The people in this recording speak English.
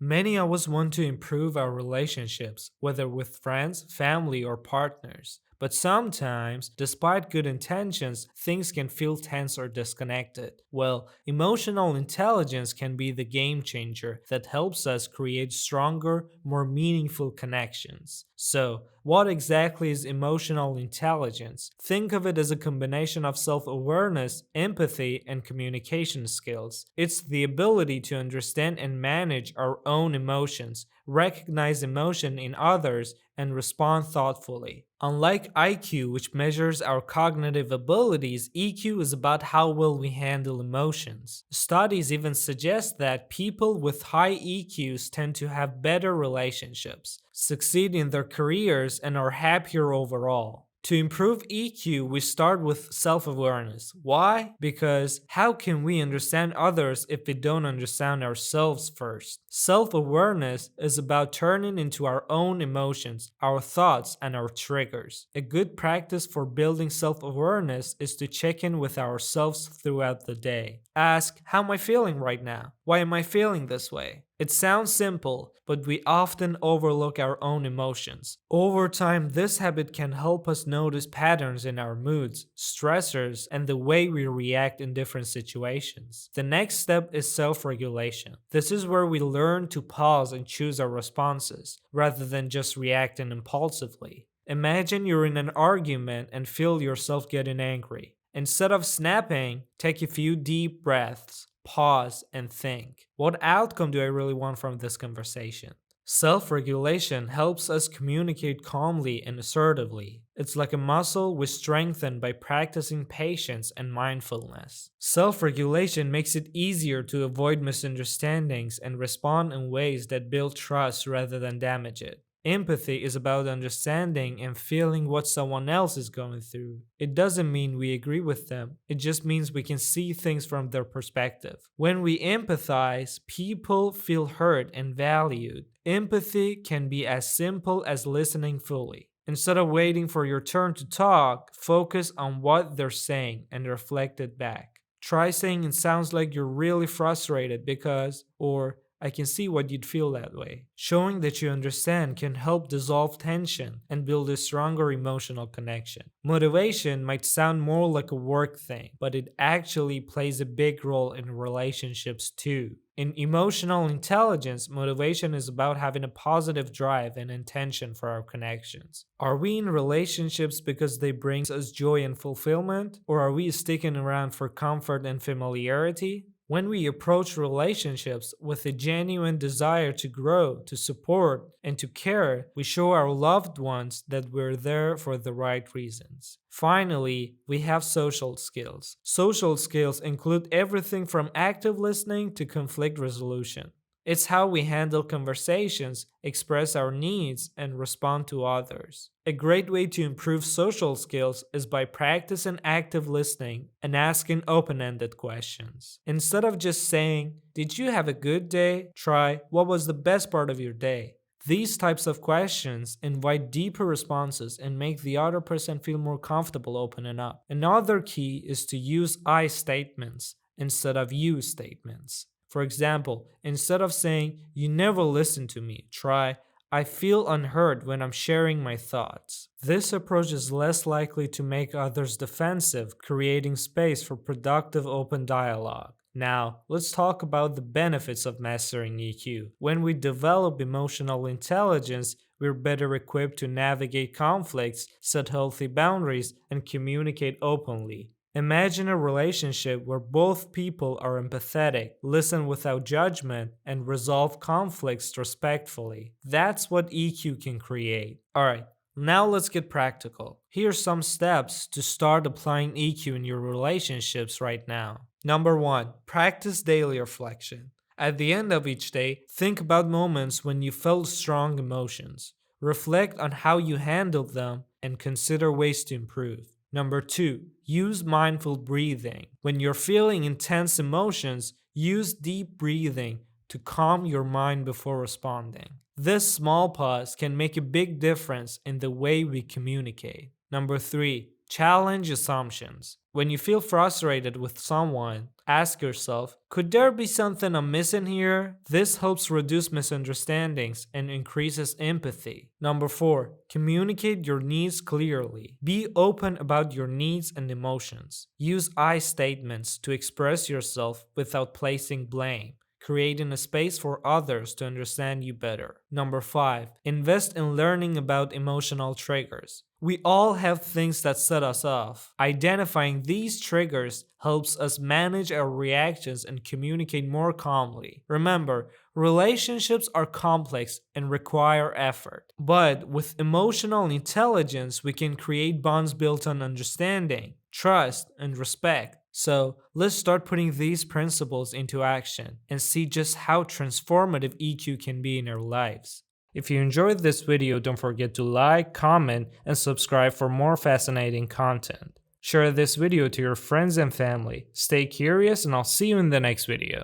Many of us want to improve our relationships, whether with friends, family, or partners. But sometimes, despite good intentions, things can feel tense or disconnected. Well, emotional intelligence can be the game changer that helps us create stronger, more meaningful connections. So, what exactly is emotional intelligence? Think of it as a combination of self awareness, empathy, and communication skills. It's the ability to understand and manage our own emotions, recognize emotion in others, and respond thoughtfully. Unlike IQ, which measures our cognitive abilities, EQ is about how well we handle emotions. Studies even suggest that people with high EQs tend to have better relationships, succeed in their careers, and are happier overall. To improve EQ, we start with self awareness. Why? Because how can we understand others if we don't understand ourselves first? Self awareness is about turning into our own emotions, our thoughts, and our triggers. A good practice for building self awareness is to check in with ourselves throughout the day. Ask, how am I feeling right now? Why am I feeling this way? It sounds simple, but we often overlook our own emotions. Over time, this habit can help us notice patterns in our moods, stressors, and the way we react in different situations. The next step is self regulation. This is where we learn to pause and choose our responses, rather than just reacting impulsively. Imagine you're in an argument and feel yourself getting angry. Instead of snapping, take a few deep breaths, pause, and think. What outcome do I really want from this conversation? Self regulation helps us communicate calmly and assertively. It's like a muscle we strengthen by practicing patience and mindfulness. Self regulation makes it easier to avoid misunderstandings and respond in ways that build trust rather than damage it. Empathy is about understanding and feeling what someone else is going through. It doesn't mean we agree with them, it just means we can see things from their perspective. When we empathize, people feel heard and valued. Empathy can be as simple as listening fully. Instead of waiting for your turn to talk, focus on what they're saying and reflect it back. Try saying it sounds like you're really frustrated because, or I can see what you'd feel that way. Showing that you understand can help dissolve tension and build a stronger emotional connection. Motivation might sound more like a work thing, but it actually plays a big role in relationships too. In emotional intelligence, motivation is about having a positive drive and intention for our connections. Are we in relationships because they bring us joy and fulfillment, or are we sticking around for comfort and familiarity? When we approach relationships with a genuine desire to grow, to support, and to care, we show our loved ones that we're there for the right reasons. Finally, we have social skills. Social skills include everything from active listening to conflict resolution. It's how we handle conversations, express our needs, and respond to others. A great way to improve social skills is by practicing active listening and asking open ended questions. Instead of just saying, "Did you have a good day?" try, "What was the best part of your day?" These types of questions invite deeper responses and make the other person feel more comfortable opening up. Another key is to use I statements instead of you statements. For example, instead of saying, "You never listen to me," try, "I feel unheard when I'm sharing my thoughts." This approach is less likely to make others defensive, creating space for productive open dialogue. Now, let's talk about the benefits of mastering EQ. When we develop emotional intelligence, we're better equipped to navigate conflicts, set healthy boundaries, and communicate openly. Imagine a relationship where both people are empathetic, listen without judgment, and resolve conflicts respectfully. That's what EQ can create. Alright, now let's get practical. Here's some steps to start applying EQ in your relationships right now. Number 1, practice daily reflection. At the end of each day, think about moments when you felt strong emotions. Reflect on how you handled them and consider ways to improve. Number 2, use mindful breathing. When you're feeling intense emotions, use deep breathing to calm your mind before responding. This small pause can make a big difference in the way we communicate. Number 3, Challenge assumptions. When you feel frustrated with someone, ask yourself, could there be something I'm missing here? This helps reduce misunderstandings and increases empathy. Number 4, communicate your needs clearly. Be open about your needs and emotions. Use I statements to express yourself without placing blame, creating a space for others to understand you better. Number 5, invest in learning about emotional triggers. We all have things that set us off. Identifying these triggers helps us manage our reactions and communicate more calmly. Remember, relationships are complex and require effort. But with emotional intelligence, we can create bonds built on understanding, trust, and respect. So let's start putting these principles into action and see just how transformative EQ can be in our lives. If you enjoyed this video, don't forget to like, comment, and subscribe for more fascinating content. Share this video to your friends and family. Stay curious, and I'll see you in the next video.